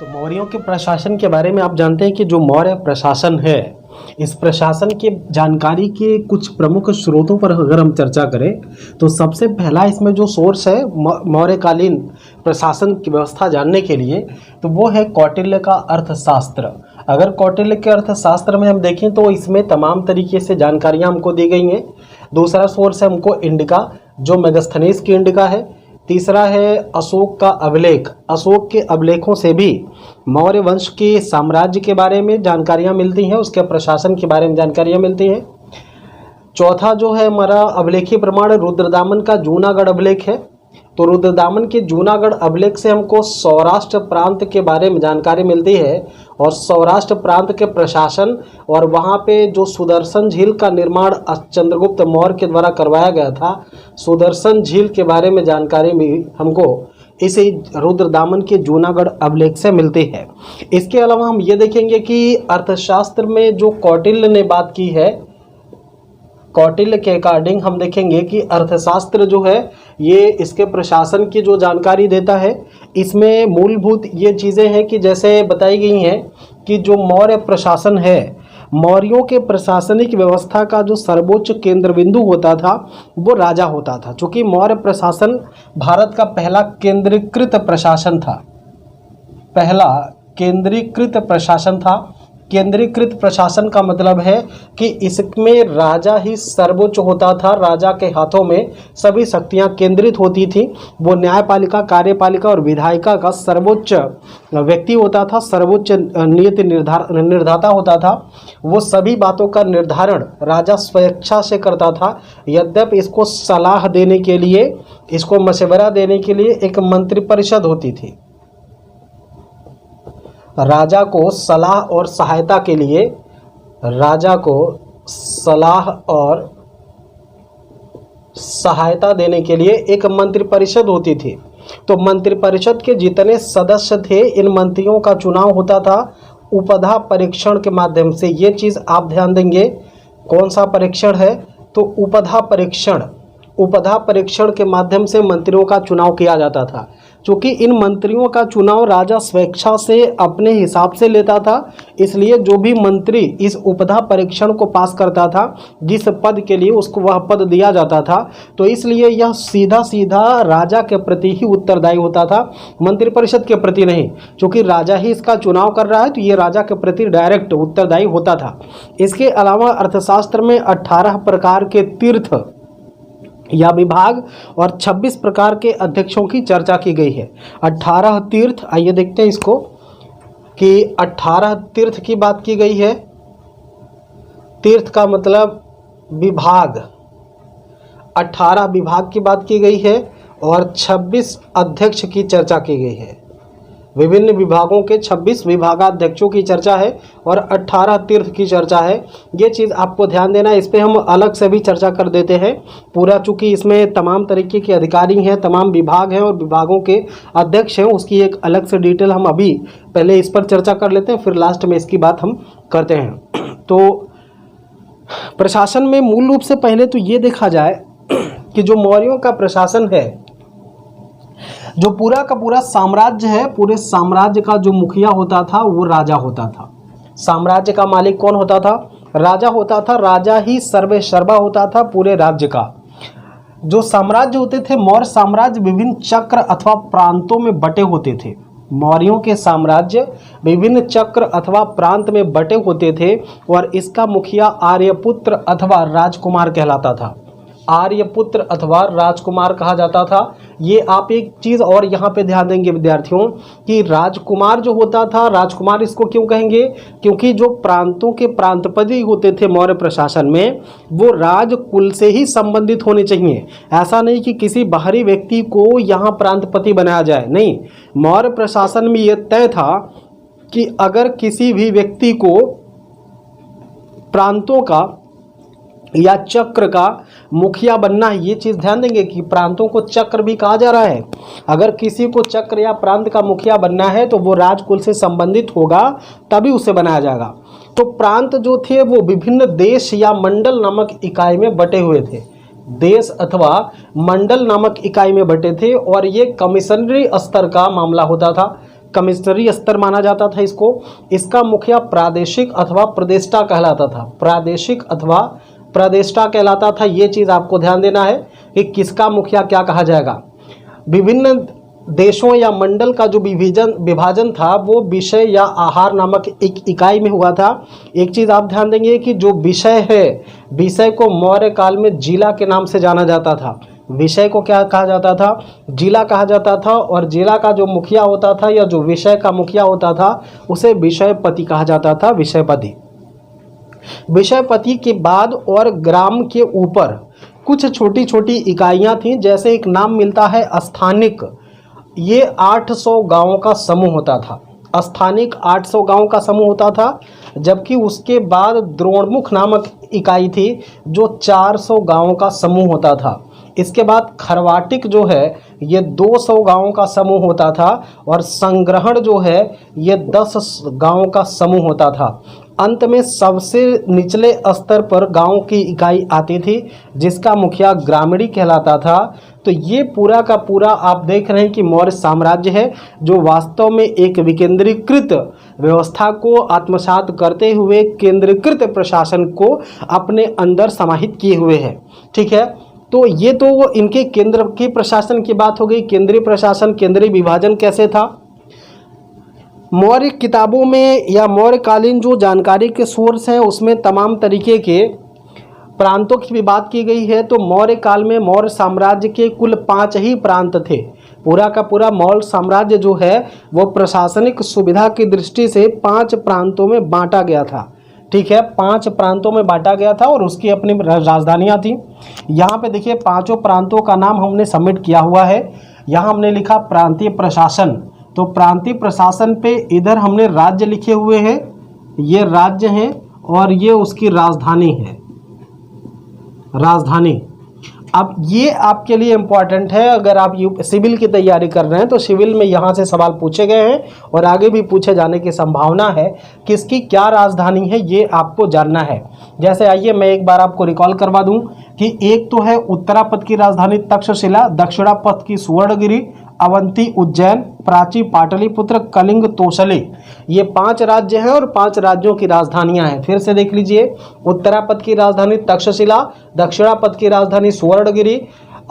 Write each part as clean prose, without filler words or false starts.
तो मौर्यों के प्रशासन के बारे में आप जानते हैं कि जो मौर्य प्रशासन है, इस प्रशासन के जानकारी के कुछ प्रमुख स्रोतों पर अगर हम चर्चा करें तो सबसे पहला इसमें जो सोर्स है मौर्यकालीन प्रशासन की व्यवस्था जानने के लिए, तो वो है कौटिल्य का अर्थशास्त्र। अगर कौटिल्य के अर्थशास्त्र में हम देखें तो इसमें तमाम तरीके से जानकारियाँ हमको दी गई हैं। दूसरा सोर्स है हमको इंडिका, जो मेगास्थनीज की इंडिका है। तीसरा है अशोक का अभिलेख। अशोक के अभिलेखों से भी मौर्य वंश के साम्राज्य के बारे में जानकारियां मिलती हैं, उसके प्रशासन के बारे में जानकारियां मिलती हैं। चौथा जो है हमारा अभिलेखीय प्रमाण रुद्रदामन का जूनागढ़ अभिलेख है। तो रुद्रदामन के जूनागढ़ अभिलेख से हमको सौराष्ट्र प्रांत के बारे में जानकारी मिलती है और सौराष्ट्र प्रांत के प्रशासन और वहाँ पे जो सुदर्शन झील का निर्माण चंद्रगुप्त मौर्य के द्वारा करवाया गया था, सुदर्शन झील के बारे में जानकारी भी हमको इसी रुद्रदामन के जूनागढ़ अभिलेख से मिलती है। इसके अलावा हम ये देखेंगे कि अर्थशास्त्र में जो कौटिल्य ने बात की है, कौटिल्य के अकॉर्डिंग हम देखेंगे कि अर्थशास्त्र जो है ये इसके प्रशासन की जो जानकारी देता है, इसमें मूलभूत ये चीज़ें हैं कि जैसे बताई गई हैं कि जो मौर्य प्रशासन है, मौर्यों के प्रशासनिक व्यवस्था का जो सर्वोच्च केंद्र बिंदु होता था वो राजा होता था। चूँकि मौर्य प्रशासन भारत का पहला केंद्रीकृत प्रशासन था, पहला केंद्रीकृत प्रशासन था। केंद्रीकृत प्रशासन का मतलब है कि इसमें राजा ही सर्वोच्च होता था, राजा के हाथों में सभी शक्तियां केंद्रित होती थी। वो न्यायपालिका, कार्यपालिका और विधायिका का सर्वोच्च व्यक्ति होता था, सर्वोच्च नीति निर्धाता होता था। वो सभी बातों का निर्धारण राजा स्वेच्छा से करता था। यद्यपि इसको सलाह देने के लिए, इसको मशवरा देने के लिए एक मंत्रिपरिषद होती थी। राजा को सलाह और सहायता के लिए, राजा को सलाह और सहायता देने के लिए एक मंत्रिपरिषद होती थी। तो मंत्रिपरिषद के जितने सदस्य थे, इन मंत्रियों का चुनाव होता था उपधा परीक्षण के माध्यम से। ये चीज़ आप ध्यान देंगे, कौन सा परीक्षण है, तो उपधा परीक्षण। उपधा परीक्षण के माध्यम से मंत्रियों का चुनाव किया जाता था। चूँकि इन मंत्रियों का चुनाव राजा स्वेच्छा से अपने हिसाब से लेता था, इसलिए जो भी मंत्री इस उपधा परीक्षण को पास करता था, जिस पद के लिए उसको वह पद दिया जाता था, तो इसलिए यह सीधा सीधा राजा के प्रति ही उत्तरदायी होता था, मंत्रिपरिषद के प्रति नहीं। चूँकि राजा ही इसका चुनाव कर रहा है तो ये राजा के प्रति डायरेक्ट उत्तरदायी होता था। इसके अलावा अर्थशास्त्र में 18 प्रकार के तीर्थ या विभाग और 26 प्रकार के अध्यक्षों की चर्चा की गई है। 18 तीर्थ, आइए देखते हैं इसको कि 18 तीर्थ की बात की गई है। तीर्थ का मतलब विभाग, 18 विभाग की बात की गई है और 26 अध्यक्ष की चर्चा की गई है। विभिन्न विभागों के 26 विभागाध्यक्षों की चर्चा है और 18 तीर्थ की चर्चा है। ये चीज़ आपको ध्यान देना है, इस पर हम अलग से भी चर्चा कर देते हैं पूरा। चूँकि इसमें तमाम तरीके के अधिकारी हैं, तमाम विभाग हैं और विभागों के अध्यक्ष हैं, उसकी एक अलग से डिटेल हम अभी पहले इस पर चर्चा कर लेते हैं, फिर लास्ट में इसकी बात हम करते हैं। तो प्रशासन में मूल रूप से पहले तो ये देखा जाए कि जो मौर्यों का प्रशासन है, जो पूरा का पूरा साम्राज्य है, पूरे साम्राज्य का जो मुखिया होता था वो राजा होता था। साम्राज्य का मालिक कौन होता था? राजा होता था। राजा ही सर्वे सर्वा होता था पूरे राज्य का। जो साम्राज्य होते थे, मौर्य साम्राज्य विभिन्न चक्र अथवा प्रांतों में बटे होते थे। मौर्यों के साम्राज्य विभिन्न चक्र अथवा प्रांत में बटे होते थे और इसका मुखिया आर्यपुत्र अथवा राजकुमार कहलाता था। आर्यपुत्र अथवा राजकुमार कहा जाता था। ये आप एक चीज़ और यहाँ पे ध्यान देंगे विद्यार्थियों कि राजकुमार जो होता था, राजकुमार इसको क्यों कहेंगे? क्योंकि जो प्रांतों के प्रांतपति होते थे मौर्य प्रशासन में, वो राजकुल से ही संबंधित होने चाहिए। ऐसा नहीं कि किसी बाहरी व्यक्ति को यहाँ प्रांतपति बनाया जाए, नहीं। मौर्य प्रशासन में ये तय था कि अगर किसी भी व्यक्ति को प्रांतों का या चक्र का मुखिया बनना है, ये चीज़ ध्यान देंगे कि प्रांतों को चक्र भी कहा जा रहा है। अगर किसी को चक्र या प्रांत का मुखिया बनना है तो वो राजकुल से संबंधित होगा, तभी उसे बनाया जाएगा। तो प्रांत जो थे वो विभिन्न देश या मंडल नामक इकाई में बटे हुए थे। देश अथवा मंडल नामक इकाई में बटे थे और ये कमिश्नरी स्तर का मामला होता था। कमिश्नरी स्तर माना जाता था इसको। इसका मुखिया प्रादेशिक अथवा प्रदेष्टा कहलाता था, प्रादेशिक अथवा प्रदेष्टा कहलाता था। ये चीज़ आपको ध्यान देना है कि किसका मुखिया क्या कहा जाएगा। विभिन्न देशों या मंडल का जो विभाजन था वो विषय या आहार नामक एक इकाई में हुआ था। एक चीज़ आप ध्यान देंगे कि जो विषय है, विषय को मौर्य काल में जिला के नाम से जाना जाता था। विषय को क्या कहा जाता था? जिला कहा जाता था। और जिला का जो मुखिया होता था या जो विषय का मुखिया होता था उसे विषयपति कहा जाता था, विषयपति। विषयपति के बाद और ग्राम के ऊपर कुछ छोटी छोटी इकाइयां थीं, जैसे एक नाम मिलता है स्थानिक। ये 800 गांवों का समूह होता था। स्थानिक 800 गांव का समूह होता था। जबकि उसके बाद द्रोणमुख नामक इकाई थी जो 400 गांवों का समूह होता था। इसके बाद खरवाटिक जो है ये 200 गांवों का समूह होता था। और संग्रहण जो है ये 10 गांवों का समूह होता था। अंत में सबसे निचले स्तर पर गांव की इकाई आती थी जिसका मुखिया ग्रामीणी कहलाता था। तो ये पूरा का पूरा आप देख रहे हैं कि मौर्य साम्राज्य है जो वास्तव में एक विकेंद्रीकृत व्यवस्था को आत्मसात करते हुए केंद्रीकृत प्रशासन को अपने अंदर समाहित किए हुए है। ठीक है, तो ये तो इनके केंद्र के प्रशासन की बात हो गई। केंद्रीय प्रशासन, केंद्रीय विभाजन कैसे था? मौर्य किताबों में या मौर्यकालीन जो जानकारी के सोर्स हैं उसमें तमाम तरीके के प्रांतों की भी बात की गई है। तो मौर्य काल में मौर्य साम्राज्य के कुल 5 ही प्रांत थे। पूरा का पूरा मौर्य साम्राज्य जो है वो प्रशासनिक सुविधा की दृष्टि से 5 प्रांतों में बांटा गया था। ठीक है, 5 प्रांतों में बांटा गया था और उसकी अपनी राजधानियाँ थीं। यहाँ पे देखिए 5 प्रांतों का नाम हमने सबमिट किया हुआ है। यहाँ हमने लिखा प्रांतीय प्रशासन। तो प्रांतीय प्रशासन पे इधर हमने राज्य लिखे हुए हैं, ये राज्य हैं और ये उसकी राजधानी है, राजधानी। अब ये आपके लिए इम्पॉर्टेंट है। अगर आप सिविल की तैयारी कर रहे हैं तो सिविल में यहाँ से सवाल पूछे गए हैं और आगे भी पूछे जाने की संभावना है। किसकी क्या राजधानी है ये आपको जानना है। जैसे आइए मैं एक बार आपको रिकॉल करवा दूं कि एक तो है उत्तरापथ की राजधानी तक्षशिला, दक्षिणापथ की सुवर्णगिरी, अवंती उज्जैन, प्राची पाटलिपुत्र, कलिंग तोसले। ये 5 राज्य हैं और 5 राज्यों की राजधानियां हैं। फिर से देख लीजिए, उत्तरापथ की राजधानी तक्षशिला, दक्षिणापथ की राजधानी सुवर्णगिरी,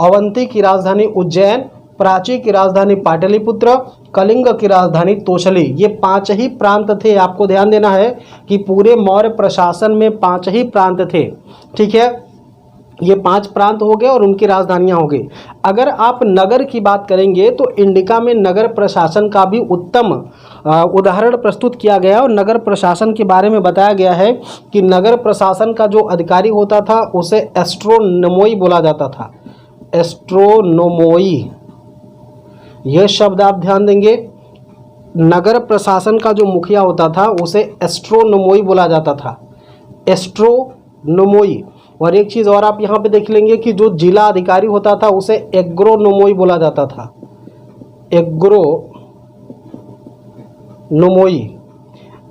अवंती की राजधानी उज्जैन, प्राची की राजधानी पाटलिपुत्र, कलिंग की राजधानी तोसली। ये 5 ही प्रांत थे। आपको ध्यान देना है कि पूरे मौर्य प्रशासन में 5 ही प्रांत थे। ठीक है, ये 5 प्रांत हो गए और उनकी राजधानियां हो गई। अगर आप नगर की बात करेंगे तो इंडिका में नगर प्रशासन का भी उत्तम उदाहरण प्रस्तुत किया गया और नगर प्रशासन के बारे में बताया गया है कि नगर प्रशासन का जो अधिकारी होता था उसे एस्ट्रोनोमोई बोला जाता था। एस्ट्रोनोमोई, यह शब्द आप ध्यान देंगे। नगर प्रशासन का जो मुखिया होता था उसे एस्ट्रोनोमोई बोला जाता था, एस्ट्रोनोमोई। और एक चीज़ और आप यहाँ पे देख लेंगे कि जो जिला अधिकारी होता था उसे एग्रोनोमोई बोला जाता था, एग्रोनोमोई।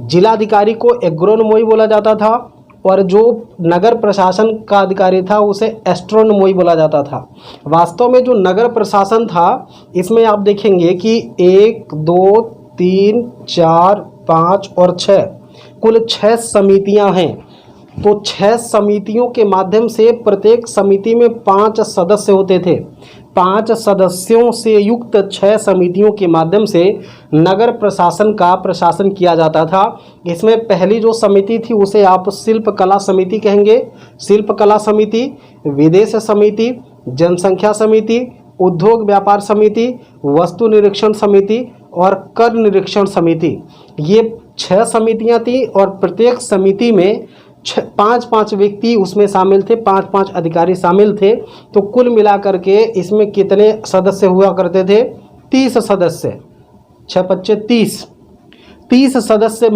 जिला अधिकारी को एग्रोनोमोई बोला जाता था और जो नगर प्रशासन का अधिकारी था उसे एस्ट्रोनोमोई बोला जाता था। वास्तव में जो नगर प्रशासन था इसमें आप देखेंगे कि 1, 2, 3, 4, 5 और 6 कुल 6 समितियां हैं। तो 6 समितियों के माध्यम से प्रत्येक समिति में 5 सदस्य होते थे। 5 सदस्यों से युक्त 6 समितियों के माध्यम से नगर प्रशासन का प्रशासन किया जाता था। इसमें पहली जो समिति थी उसे आप शिल्प कला समिति कहेंगे। शिल्प कला समिति, विदेश समिति, जनसंख्या समिति, उद्योग व्यापार समिति, वस्तु निरीक्षण समिति और कर निरीक्षण समिति, ये 6 समितियां थी और प्रत्येक समिति में 5-5 व्यक्ति उसमें शामिल थे, 5-5 अधिकारी शामिल थे। तो कुल मिलाकर के इसमें कितने सदस्य हुआ करते थे? 30 सदस्य, 6-5 30 सदस्य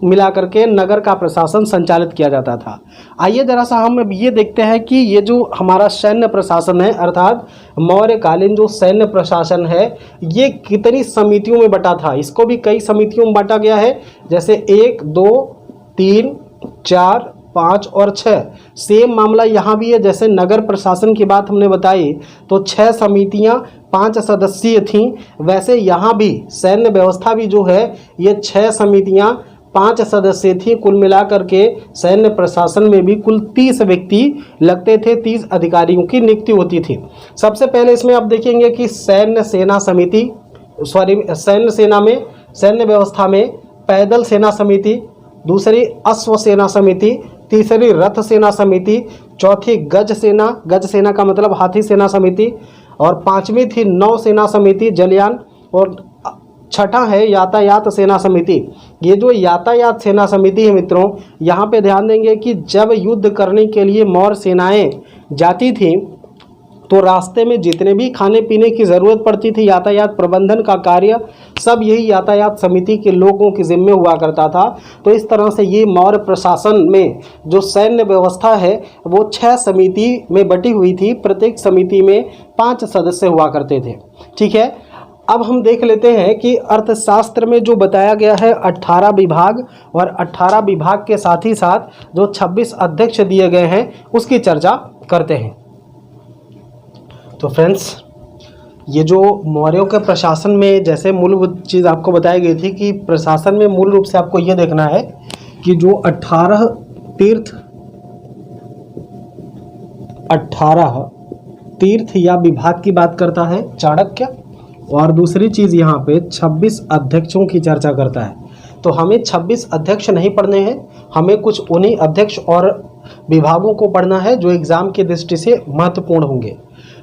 मिलाकर के नगर का प्रशासन संचालित किया जाता था। आइए जरा सा हम ये देखते हैं कि ये जो हमारा सैन्य प्रशासन है, अर्थात मौर्यकालीन जो सैन्य प्रशासन है, ये कितनी समितियों में बटा था। इसको भी कई समितियों में बांटा गया है, जैसे 1, 2, 3, 4, 5 और 6 सेम मामला यहाँ भी है। जैसे नगर प्रशासन की बात हमने बताई तो 6 समितियाँ 5 सदस्यीय थीं, वैसे यहाँ भी सैन्य व्यवस्था भी जो है ये 6 समितियाँ 5 सदस्य थी। कुल मिलाकर के सैन्य प्रशासन में भी कुल 30 व्यक्ति लगते थे, 30 अधिकारियों की नियुक्ति होती थी। सबसे पहले इसमें आप देखेंगे कि सैन्य सेना में सैन्य व्यवस्था में पैदल सेना समिति, दूसरी अश्व सेना समिति, तीसरी रथ सेना समिति, चौथी गज सेना का मतलब हाथी सेना समिति, और पांचवी थी नौ सेना समिति जलयान, और छठा है यातायात सेना समिति। ये जो यातायात सेना समिति है मित्रों, यहाँ पे ध्यान देंगे कि जब युद्ध करने के लिए मौर्य सेनाएं जाती थी तो रास्ते में जितने भी खाने पीने की ज़रूरत पड़ती थी, यातायात प्रबंधन का कार्य सब यही यातायात समिति के लोगों के जिम्मे हुआ करता था। तो इस तरह से ये मौर्य प्रशासन में जो सैन्य व्यवस्था है वो 6 समिति में बटी हुई थी, प्रत्येक समिति में 5 सदस्य हुआ करते थे। ठीक है, अब हम देख लेते हैं कि अर्थशास्त्र में जो बताया गया है 18 विभाग, और 18 विभाग के साथ ही साथ जो 26 अध्यक्ष दिए गए हैं उसकी चर्चा करते हैं। तो फ्रेंड्स, ये जो मौर्यों के प्रशासन में जैसे मूलभूत चीज़ आपको बताई गई थी कि प्रशासन में मूल रूप से आपको ये देखना है कि जो 18 तीर्थ या विभाग की बात करता है चाणक्य, और दूसरी चीज़ यहाँ पे 26 अध्यक्षों की चर्चा करता है। तो हमें 26 अध्यक्ष नहीं पढ़ने हैं, हमें कुछ उन्हीं अध्यक्ष और विभागों को पढ़ना है जो एग्ज़ाम की दृष्टि से महत्वपूर्ण होंगे।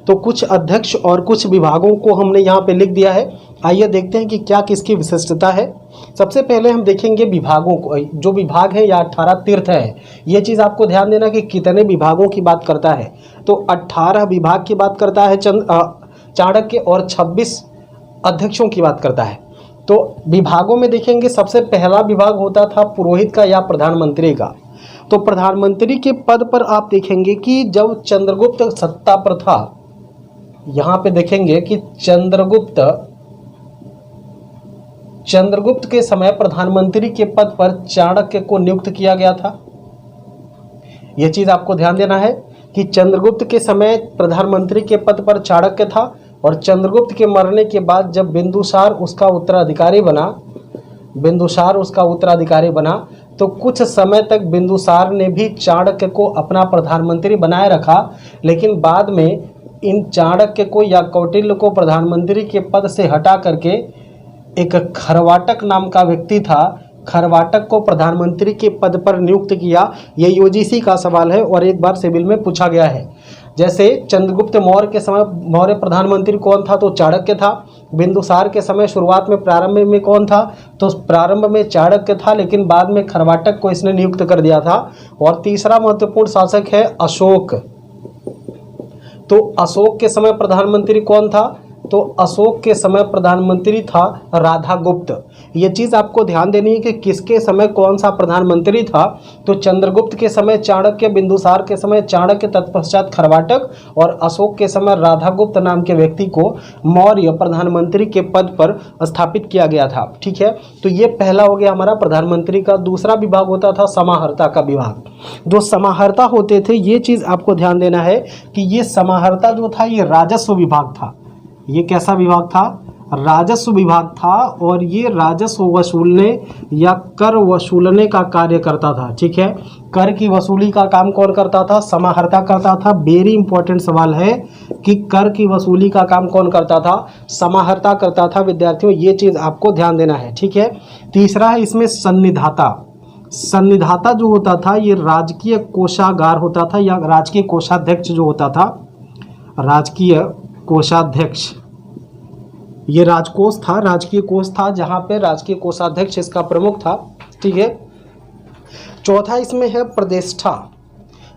तो कुछ अध्यक्ष और कुछ विभागों को हमने यहाँ पे लिख दिया है। आइए देखते हैं कि क्या किसकी विशिष्टता है। सबसे पहले हम देखेंगे विभागों को। जो विभाग है या 18 तीर्थ है, ये चीज़ आपको ध्यान देना कि कितने विभागों की बात करता है। तो 18 विभाग की बात करता है चाणक्य, और 26 अध्यक्षों की बात करता है। तो विभागों में देखेंगे सबसे पहला विभाग होता था पुरोहित का या प्रधानमंत्री का। तो प्रधानमंत्री के पद पर आप देखेंगे कि जब चंद्रगुप्त सत्ता पर था, यहाँ पे देखेंगे कि चंद्रगुप्त के समय प्रधानमंत्री के पद पर चाणक्य को नियुक्त किया गया था। यह चीज आपको ध्यान देना है कि चंद्रगुप्त के समय प्रधानमंत्री के पद पर चाणक्य था, और चंद्रगुप्त के मरने के बाद जब बिंदुसार उसका उत्तराधिकारी बना तो कुछ समय तक बिंदुसार ने भी चाणक्य को अपना प्रधानमंत्री बनाए रखा, लेकिन बाद में इन चाणक्य को या कौटिल्य को प्रधानमंत्री के पद से हटा करके एक खरवाटक नाम का व्यक्ति था, खरवाटक को प्रधानमंत्री के पद पर नियुक्त किया। ये यूजीसी का सवाल है और एक बार सिविल में पूछा गया है। जैसे चंद्रगुप्त मौर्य के समय मौर्य प्रधानमंत्री कौन था, तो चाणक्य था। बिंदुसार के समय शुरुआत में प्रारंभ में कौन था, तो प्रारंभ में चाणक्य था, लेकिन बाद में खरवाटक को इसने नियुक्त कर दिया था। और तीसरा महत्वपूर्ण शासक है अशोक। तो अशोक के समय प्रधानमंत्री कौन था, तो अशोक के समय प्रधानमंत्री था राधागुप्त। ये चीज़ आपको ध्यान देनी है कि किसके समय कौन सा प्रधानमंत्री था। तो चंद्रगुप्त के समय चाणक्य, बिंदुसार के समय चाणक्य, तत्पश्चात खरवाटक, और अशोक के समय राधागुप्त नाम के व्यक्ति को मौर्य प्रधानमंत्री के पद पर स्थापित किया गया था। ठीक है, तो ये पहला हो गया हमारा प्रधानमंत्री का। दूसरा विभाग होता था समाहर्ता का विभाग। जो समाहर्ता होते थे, ये चीज़ आपको ध्यान देना है कि ये समाहर्ता जो था ये राजस्व विभाग था। ये कैसा विभाग था, राजस्व विभाग था, और ये राजस्व वसूलने या कर वसूलने का कार्य करता था। ठीक है, कर की वसूली का काम कौन करता था, समाहर्ता करता था। वेरी इंपॉर्टेंट सवाल है कि कर की वसूली का काम कौन करता था, समाहर्ता करता था। विद्यार्थियों, ये चीज़ आपको ध्यान देना है। ठीक है, तीसरा है इसमें सन्निधाता। सन्निधाता जो होता था ये राजकीय कोषागार होता था, या राजकीय कोषाध्यक्ष जो होता था, राजकीय कोषाध्यक्ष, ये राजकोष था, राजकीय कोष था, जहाँ पे राजकीय कोषाध्यक्ष इसका प्रमुख था। ठीक है, चौथा इसमें है प्रतिष्ठा।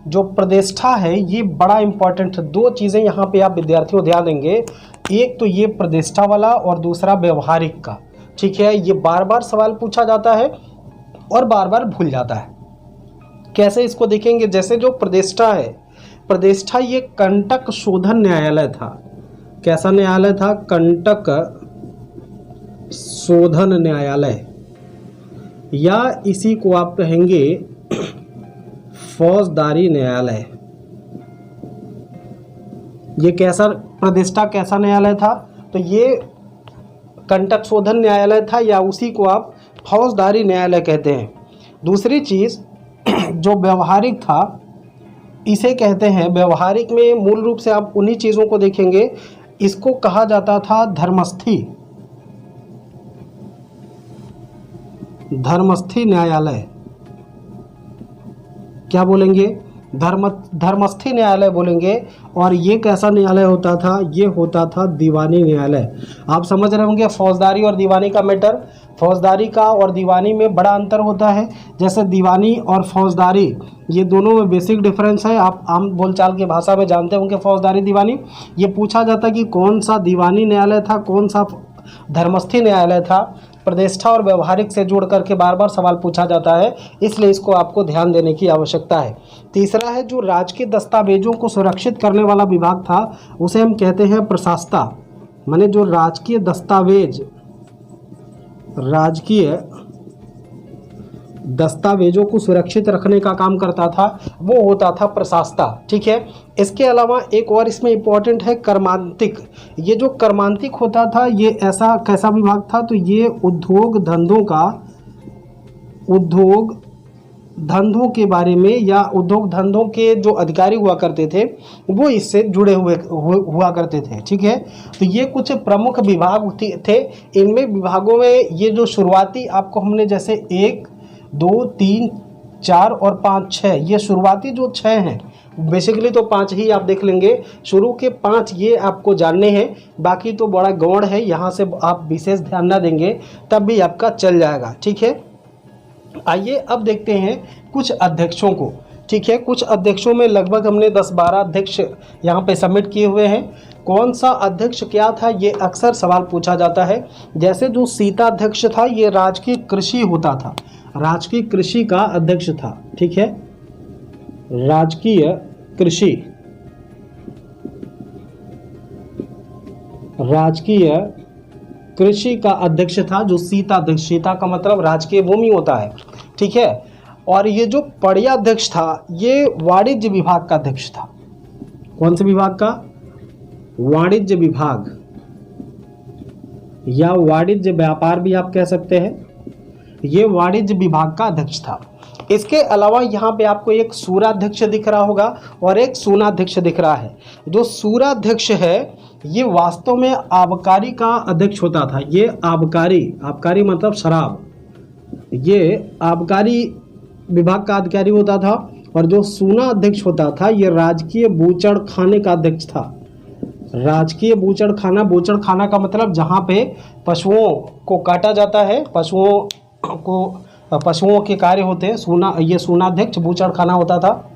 जो प्रतिष्ठा है ये बड़ा इंपॉर्टेंट है। दो चीज़ें यहाँ पे आप विद्यार्थियों ध्यान देंगे, एक तो ये प्रतिष्ठा वाला और दूसरा व्यवहारिक का। ठीक है, ये बार बार सवाल पूछा जाता है और बार बार भूल जाता है। कैसे इसको देखेंगे, जैसे जो प्रतिष्ठा है, प्रतिष्ठा ये कंटक शोधन न्यायालय था। कैसा न्यायालय था, कंटक शोधन न्यायालय, या इसी को आप कहेंगे फौजदारी न्यायालय। ये कैसा प्रतिष्ठा कैसा न्यायालय था? तो ये कंटक शोधन न्यायालय था, या उसी को आप फौजदारी न्यायालय कहते हैं। दूसरी चीज़ जो व्यवहारिक था, इसे कहते हैं व्यवहारिक में मूल रूप से आप उन्हीं चीज़ों को देखेंगे, इसको कहा जाता था धर्मस्थी, धर्मस्थी न्यायालय। क्या बोलेंगे? धर्मस्थी न्यायालय बोलेंगे। और ये कैसा न्यायालय होता था? ये होता था दीवानी न्यायालय। आप समझ रहे होंगे फौजदारी और दीवानी का मैटर। फौजदारी का और दीवानी में बड़ा अंतर होता है। जैसे दीवानी और फौजदारी, ये दोनों में बेसिक डिफरेंस है। आप आम बोलचाल की भाषा में जानते होंगे फौजदारी दीवानी। ये पूछा जाता कि कौन सा दीवानी न्यायालय था, कौन सा धर्मस्थी न्यायालय था। प्रतिष्ठा और व्यवहारिक से जोड़ करके बार बार सवाल पूछा जाता है, इसलिए इसको आपको ध्यान देने की आवश्यकता है। तीसरा है जो राजकीय दस्तावेजों को सुरक्षित करने वाला विभाग था, उसे हम कहते हैं प्रशासता। माने जो राजकीय दस्तावेज, राजकीय दस्तावेजों को सुरक्षित रखने का काम करता था, वो होता था प्रशासता। ठीक है। इसके अलावा एक और इसमें इम्पोर्टेंट है कर्मांतिक। ये जो कर्मांतिक होता था, ये ऐसा कैसा विभाग था? तो ये उद्योग धंधों के बारे में, या उद्योग धंधों के जो अधिकारी हुआ करते थे वो इससे जुड़े हुआ करते थे। ठीक है। तो ये कुछ प्रमुख विभाग थे। इनमें विभागों में ये जो शुरुआती आपको हमने जैसे 1, 2, 3, 4 और 5, 6, ये शुरुआती जो 6 हैं, बेसिकली तो 5 ही आप देख लेंगे। शुरू के 5 ये आपको जानने हैं, बाकी तो बड़ा गौड़ है, यहाँ से आप विशेष ध्यान ना देंगे तब भी आपका चल जाएगा। ठीक है। आइए अब देखते हैं कुछ अध्यक्षों को। ठीक है। कुछ अध्यक्षों में लगभग हमने 10-12 अध्यक्ष यहाँ पे सबमिट किए हुए हैं। कौन सा अध्यक्ष क्या था, ये अक्सर सवाल पूछा जाता है। जैसे जो सीता अध्यक्ष था, ये राजकीय कृषि होता था, राजकीय कृषि का अध्यक्ष था। ठीक है। राजकीय कृषि, राजकीय कृषि का अध्यक्ष था जो सीता अध्यक्ष। सीता का मतलब राजकीय भूमि होता है। ठीक है। और ये जो पड़िया अध्यक्ष था, ये वाणिज्य विभाग का अध्यक्ष था। कौन से विभाग का? वाणिज्य विभाग, या वाणिज्य व्यापार भी आप कह सकते हैं। ये वाणिज्य विभाग का अध्यक्ष था। इसके अलावा यहाँ पे आपको एक सूराध्यक्ष दिख रहा होगा और एक सूनाध्यक्ष दिख रहा है। जो सूराध्यक्ष है, ये वास्तव में आबकारी का अध्यक्ष होता था। ये आबकारी मतलब शराब, ये आबकारी विभाग का अधिकारी होता था। और जो सूना अध्यक्ष होता था, ये राजकीय बूचड़ खाने का अध्यक्ष था। राजकीय बूचड़ खाना का मतलब जहाँ पे पशुओं को काटा जाता है, पशुओं के कार्य होते हैं, ये सूनाध्यक्ष बूचड़ खाना होता था।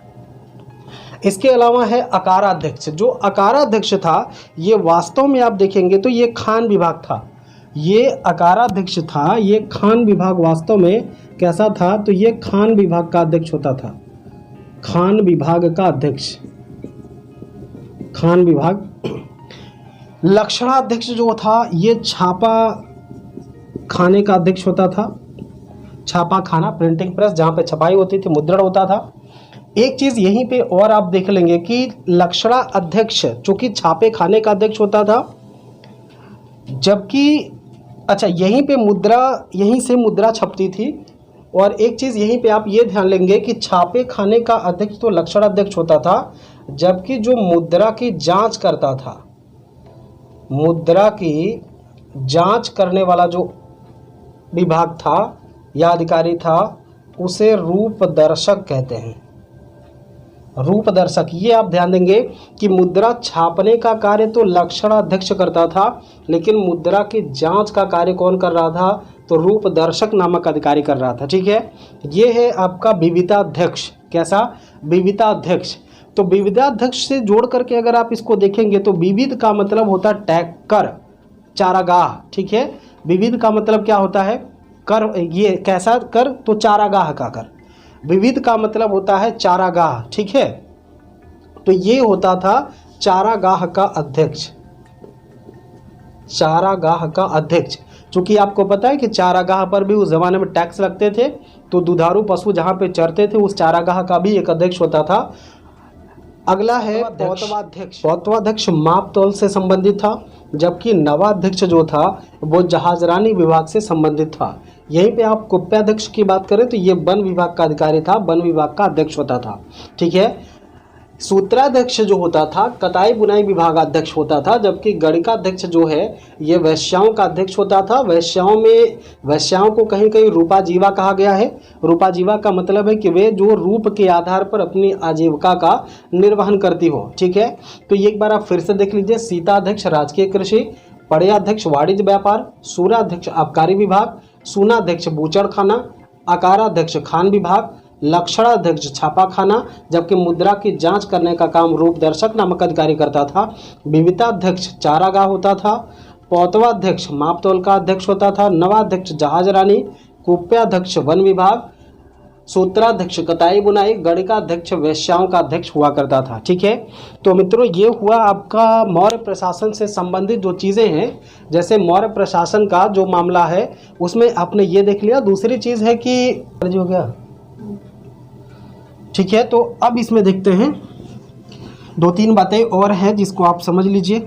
इसके अलावा है अकाराध्यक्ष। जो अकाराध्यक्ष था, ये वास्तव में आप देखेंगे तो ये खान विभाग था। ये अकाराध्यक्ष था, ये खान विभाग वास्तव में कैसा था? तो ये खान विभाग का अध्यक्ष होता था। खान विभाग का अध्यक्ष, खान विभाग। लक्षणाध्यक्ष जो था, ये छापा खाने का अध्यक्ष होता था। छापा खाना, प्रिंटिंग प्रेस जहाँ पे छपाई होती थी, मुद्रण होता था। एक चीज़ यहीं पे और आप देख लेंगे कि लक्षणा अध्यक्ष चूँकि छापे खाने का अध्यक्ष होता था, जबकि अच्छा यहीं पे यहीं से मुद्रा छपती थी। और एक चीज़ यहीं पे आप ये ध्यान लेंगे कि छापे खाने का अध्यक्ष तो लक्षणा अध्यक्ष होता था, जबकि जो मुद्रा की जांच करता था, मुद्रा की जांच करने वाला जो विभाग था या अधिकारी था, उसे रूपदर्शक कहते हैं। रूपदर्शक, ये आप ध्यान देंगे कि मुद्रा छापने का कार्य तो लक्षणाध्यक्ष करता था, लेकिन मुद्रा की जांच का कार्य कौन कर रहा था? तो रूपदर्शक नामक अधिकारी कर रहा था। ठीक है। ये है आपका विविधाध्यक्ष। कैसा? विविधाध्यक्ष। तो विविधाध्यक्ष से जोड़ करके अगर आप इसको देखेंगे तो विविध का मतलब होता है कर, चारागाह। ठीक है। विविध का मतलब क्या होता है? कर। ये कैसा कर? तो चारागाह का कर। विविध का मतलब होता है चारागाह। ठीक है। तो ये होता था चारागाह का अध्यक्ष, चारागाह का अध्यक्ष। चूँकि आपको पता है कि चारागाह पर भी उस ज़माने में टैक्स लगते थे, तो दुधारू पशु जहाँ पे चरते थे उस चारागाह का भी एक अध्यक्ष होता था। अगला है पौतवाध्यक्ष। पौतवाध्यक्ष मापतौल से संबंधित था, जबकि नवाध्यक्ष जो था वो जहाजरानी विभाग से संबंधित था। यहीं पे आप कुप्याध्यक्ष की बात करें तो ये वन विभाग का अधिकारी था, वन विभाग का अध्यक्ष होता था। ठीक है। सूत्राध्यक्ष जो होता था कताई बुनाई विभागाध्यक्ष होता था, जबकि गणिकाध्यक्ष जो है ये वैश्याओं का अध्यक्ष होता था। वैश्याओं को कहीं कहीं रूपाजीवा कहा गया है। रूपाजीवा का मतलब है कि वे जो रूप के आधार पर अपनी आजीविका का निर्वहन करती हो। ठीक है। तो ये एक बार आप फिर से देख लीजिए। सीताध्यक्ष राजकीय कृषि, पड़याध्यक्ष वाणिज्य व्यापार, सूराध्यक्ष आबकारी विभाग, सूनाध्यक्ष बूचड़ खाना, आकाराध्यक्ष खान विभाग, लक्षणाध्यक्ष छापाखाना, जबकि मुद्रा की जांच करने का काम रूपदर्शक नामक अधिकारी करता था। विविताध्यक्ष चारागाह होता था। पौतवाध्यक्ष मापतौल का अध्यक्ष होता था। नवाध्यक्ष जहाजरानी, कुप्याध्यक्ष वन विभाग, सूत्राध्यक्ष कताई बुनाई, गणिकाध्यक्ष वैश्याओं का अध्यक्ष हुआ करता था। ठीक है। तो मित्रों ये हुआ आपका मौर्य प्रशासन से संबंधित जो चीज़ें हैं। जैसे मौर्य प्रशासन का जो मामला है उसमें आपने ये देख लिया। दूसरी चीज़ है कि हो गया। ठीक है। तो अब इसमें देखते हैं 2-3 बातें और हैं जिसको आप समझ लीजिए।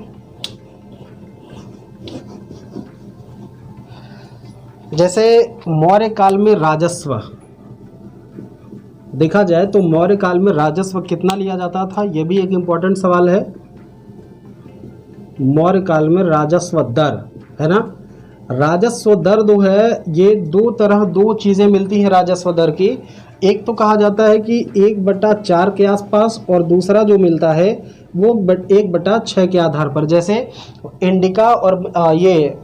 जैसे मौर्य काल में राजस्व देखा जाए तो मौर्य काल में राजस्व कितना लिया जाता था, यह भी एक इम्पोर्टेंट सवाल है। मौर्य काल में राजस्व दर है ना, राजस्व दर जो है ये दो चीज़ें मिलती हैं राजस्व दर की। एक तो कहा जाता है कि 1/4 के आसपास, और दूसरा जो मिलता है वो 1/6 के आधार पर। जैसे इंडिका और ये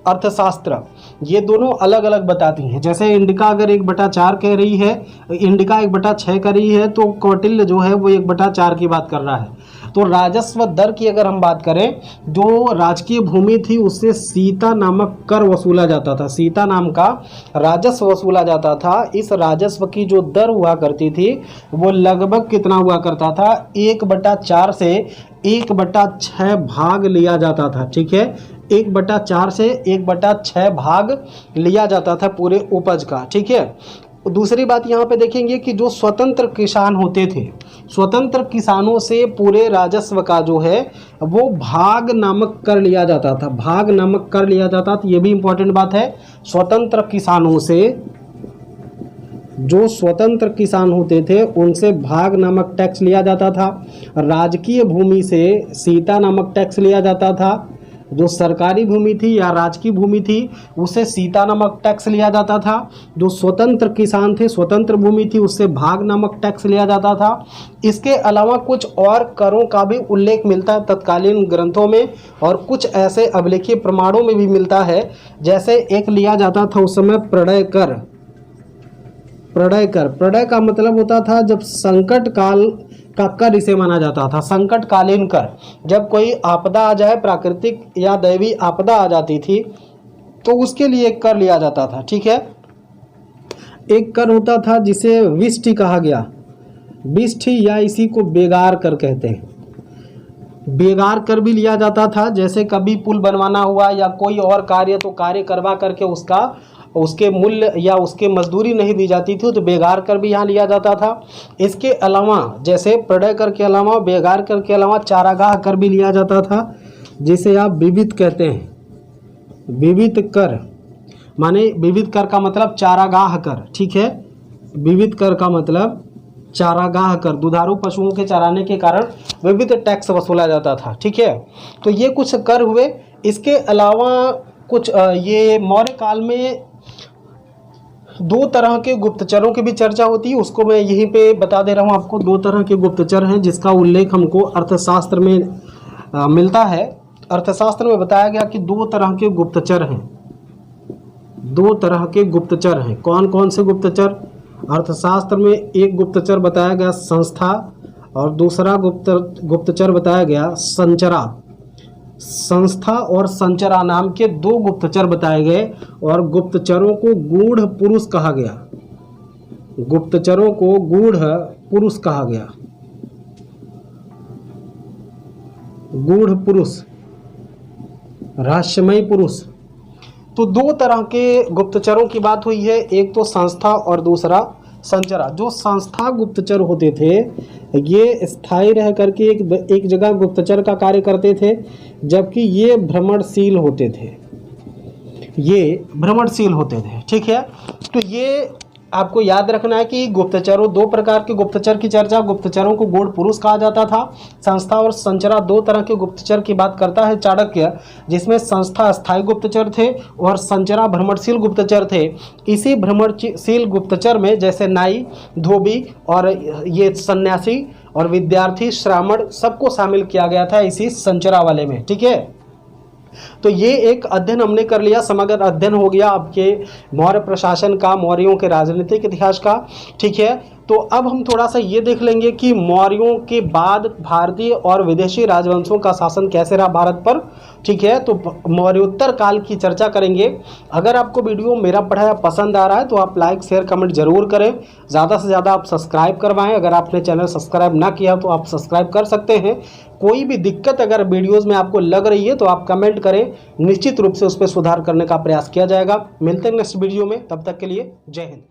अर्थशास्त्र ये दोनों अलग अलग बताती हैं। जैसे इंडिका अगर 1/4 कह रही है, इंडिका 1/6 कर रही है, तो कौटिल्य जो है वो 1/4 की बात कर रहा है। तो राजस्व दर की अगर हम बात करें, जो राजकीय भूमि थी उससे सीता नामक कर वसूला जाता था। सीता नाम का राजस्व वसूला जाता था। इस राजस्व की जो दर हुआ करती थी वो लगभग कितना हुआ करता था, 1/4 से 1/6 भाग लिया जाता था। ठीक है। 1/4 से 1/6 भाग लिया जाता था पूरे उपज का। ठीक है। दूसरी बात यहाँ पे देखेंगे कि जो स्वतंत्र किसान होते थे, स्वतंत्र किसानों से पूरे राजस्व का जो है वो भाग नामक कर लिया जाता था। भाग नामक कर लिया जाता था, ये भी इम्पोर्टेंट बात है। स्वतंत्र किसानों से, जो स्वतंत्र किसान होते थे उनसे भाग नामक टैक्स लिया जाता था। राजकीय भूमि से सीता नामक टैक्स लिया जाता था। जो सरकारी भूमि थी या राजकीय भूमि थी उसे सीता नामक टैक्स लिया जाता था। जो स्वतंत्र किसान थे, स्वतंत्र भूमि थी, उससे भाग नामक टैक्स लिया जाता था। इसके अलावा कुछ और करों का भी उल्लेख मिलता है तत्कालीन ग्रंथों में, और कुछ ऐसे अभिलेखीय प्रमाणों में भी मिलता है। जैसे एक लिया जाता था उस समय प्रणय कर। प्रणय का मतलब होता था जब संकट काल का कर इसे माना जाता था। संकटकालीन कर, जब कोई आपदा आ जाए, प्राकृतिक या दैवी आपदा आ जाती थी तो उसके लिए एक कर लिया जाता था। ठीक है। एक कर होता था जिसे विष्टि कहा गया, विष्टि या इसी को बेगार कर कहते हैं। बेगार कर भी लिया जाता था। जैसे कभी पुल बनवाना हुआ या कोई और कार्य, तो कार्य करवा करके उसके मूल्य या उसके मजदूरी नहीं दी जाती थी, तो बेगार कर भी यहाँ लिया जाता था। इसके अलावा जैसे प्रणय कर के अलावा, बेगार कर के अलावा चारागाह कर भी लिया जाता था, जिसे आप विविध कहते हैं। विविध कर माने, विविध कर का मतलब चारागाह कर। ठीक है। विविध कर का मतलब चारागाह कर, दुधारू पशुओं के चराने के कारण विविध टैक्स वसूला जाता था। ठीक है। तो ये कुछ कर हुए। इसके अलावा कुछ ये मौर्य काल में 2 तरह के गुप्तचरों की भी चर्चा होती है, उसको मैं यहीं पे बता दे रहा हूँ आपको। 2 तरह के गुप्तचर हैं जिसका उल्लेख हमको अर्थशास्त्र में मिलता है। अर्थशास्त्र में बताया गया कि 2 तरह के गुप्तचर हैं। 2 तरह के गुप्तचर हैं। कौन कौन से गुप्तचर? अर्थशास्त्र में एक गुप्तचर बताया गया संस्था, और दूसरा गुप्तचर बताया गया संचरा। संस्था और संचरा नाम के 2 गुप्तचर बताए गए, और गुप्तचरों को गूढ़ पुरुष कहा गया। गुप्तचरों को गूढ़ पुरुष कहा गया। गूढ़ पुरुष, रहस्यमय पुरुष। तो दो तरह के गुप्तचरों की बात हुई है, एक तो संस्था और दूसरा संचरा। जो संस्था गुप्तचर होते थे ये स्थायी रह करके एक जगह गुप्तचर का कार्य करते थे, जबकि ये भ्रमणशील होते थे, ठीक है। तो ये आपको याद रखना है कि गुप्तचरों, दो प्रकार के गुप्तचर की चर्चा, गुप्तचरों को गूढ़ पुरुष कहा जाता था। संस्था और संचरा दो तरह के गुप्तचर की बात करता है चाणक्य, जिसमें संस्था स्थायी गुप्तचर थे और संचरा भ्रमणशील गुप्तचर थे। इसी भ्रमणशील गुप्तचर में जैसे नाई, धोबी और ये सन्यासी और विद्यार्थी, श्रामण सबको शामिल किया गया था इसी संचरा वाले में, ठीक है। तो ये एक अध्ययन हमने कर लिया, समग्र अध्ययन हो गया आपके मौर्य प्रशासन का, मौर्यों के राजनीतिक इतिहास का, ठीक है। तो अब हम थोड़ा सा ये देख लेंगे कि मौर्यों के बाद भारतीय और विदेशी राजवंशों का शासन कैसे रहा भारत पर, ठीक है। तो मौर्योत्तर काल की चर्चा करेंगे। अगर आपको वीडियो मेरा पढ़ाया पसंद आ रहा है तो आप लाइक शेयर कमेंट जरूर करें, ज़्यादा से ज़्यादा आप सब्सक्राइब करवाएं। अगर आपने चैनल सब्सक्राइब ना किया तो आप सब्सक्राइब कर सकते हैं। कोई भी दिक्कत अगर वीडियोज़ में आपको लग रही है तो आप कमेंट करें, निश्चित रूप से उस पर सुधार करने का प्रयास किया जाएगा। मिलते हैं नेक्स्ट वीडियो में, तब तक के लिए जय हिंद।